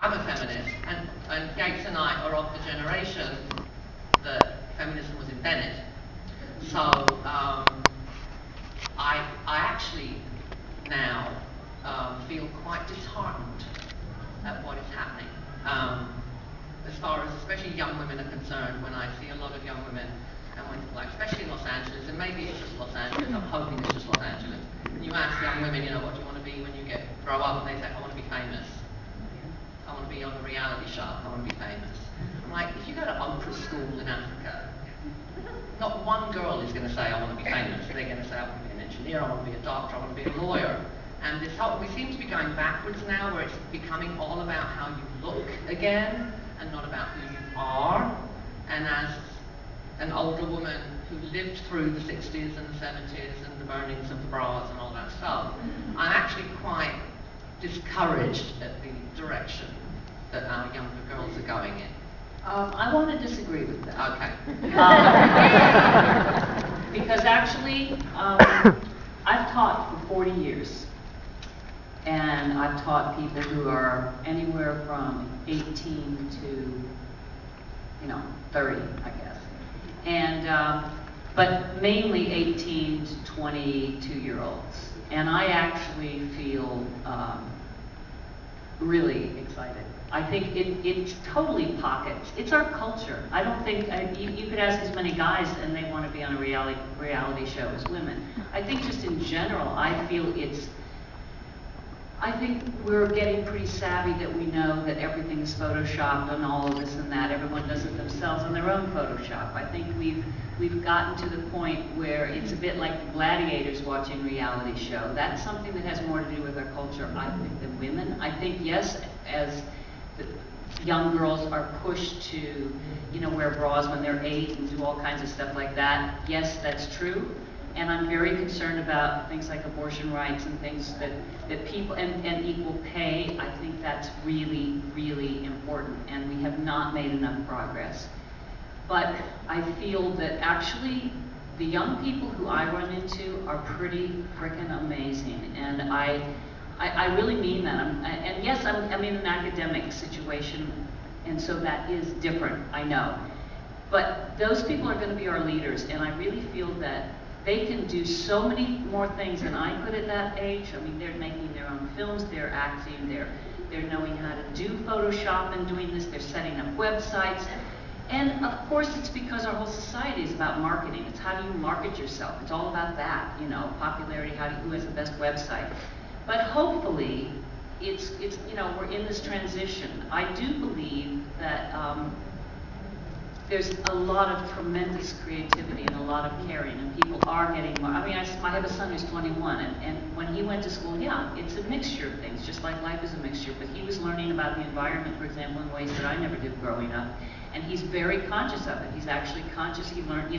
I'm a feminist, and Gates and I are of the generation that feminism was invented. So I actually now feel quite disheartened at what is happening. As far as especially young women are concerned, when I see a lot of young women, and when, like, especially in Los Angeles, and maybe it's just Los Angeles, I'm hoping it's just Los Angeles. You ask young women, you know, what do you want to be when you grow up, and they say, I want to be famous. I want to be on a reality show. I want to be famous. I'm like, if you go to Oprah school in Africa, not one girl is going to say, I want to be famous. They're going to say, I want to be an engineer, I want to be a doctor, I want to be a lawyer. And this whole, we seem to be going backwards now, where it's becoming all about how you look again, and not about who you are. And as an older woman who lived through the 60s and the 70s and the burnings of the bras and all that stuff, I'm actually quite discouraged at the direction that our younger girls are going in. I want to disagree with that. Okay. Because actually, I've taught for 40 years. And I've taught people who are anywhere from 18 to, 30, I guess. And, but mainly 18 to 22-year-olds. And I actually feel really excited. I think it's totally pockets. It's our culture. I don't think, you could ask as many guys and they want to be on a reality show as women. I think just in general, I think we're getting pretty savvy that we know that everything is photoshopped and all of this and that. Everyone does it themselves on their own Photoshop. I think we've gotten to the point where it's a bit like the gladiators watching reality show. That's something that has more to do with our culture, I think, than women. I think, yes, as the young girls are pushed to, wear bras when they're 8 and do all kinds of stuff like that. Yes, that's true. And I'm very concerned about things like abortion rights and things that people, and equal pay. I think that's really, really important, and we have not made enough progress. But I feel that actually the young people who I run into are pretty frickin' amazing, and I really mean that. And yes, I'm in an academic situation, and so that is different, I know. But those people are going to be our leaders, and I really feel that they can do so many more things than I could at that age. I mean, they're making their own films, they're acting, they're knowing how to do Photoshop and doing this, they're setting up websites. And of course, it's because our whole society is about marketing. It's how do you market yourself? It's all about that, popularity, who has the best website. But hopefully, it's we're in this transition. I do believe that there's a lot of tremendous creativity and a lot of caring, and people are getting more. I mean, I have a son who's 21, and when he went to school, yeah, it's a mixture of things, just like life is a mixture, but he was learning about the environment, for example, in ways that I never did growing up, and he's very conscious of it. He's actually conscious. He learned,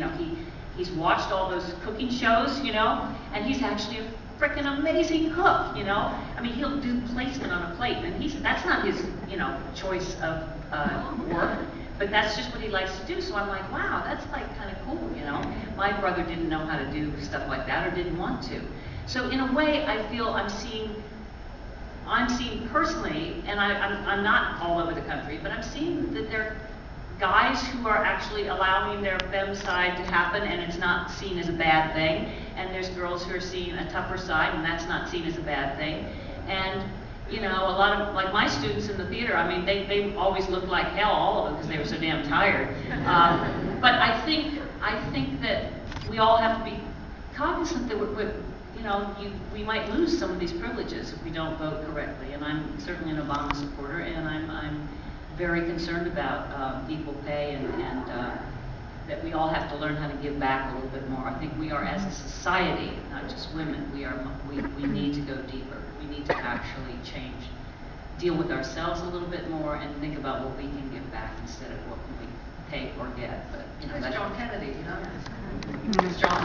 he's watched all those cooking shows, and he's actually a frickin' amazing cook, I mean, he'll do placement on a plate, and that's not his, choice of work. But that's just what he likes to do, so I'm like, wow, that's like kind of cool, My brother didn't know how to do stuff like that or didn't want to. So in a way, I feel I'm seeing personally, and I'm not all over the country, but I'm seeing that there are guys who are actually allowing their femme side to happen, and it's not seen as a bad thing. And there's girls who are seeing a tougher side, and that's not seen as a bad thing. And a lot of, like my students in the theater, I mean, they always looked like hell, all of them, because they were so damn tired. But I think that we all have to be cognizant that we might lose some of these privileges if we don't vote correctly. And I'm certainly an Obama supporter, and I'm very concerned about equal pay and that we all have to learn how to give back a little bit more. I think we are, as a society, not just women, we need to go deeper. We need to actually deal with ourselves a little bit more and think about what we can give back instead of what can we take or get. But that's John Kennedy, It's John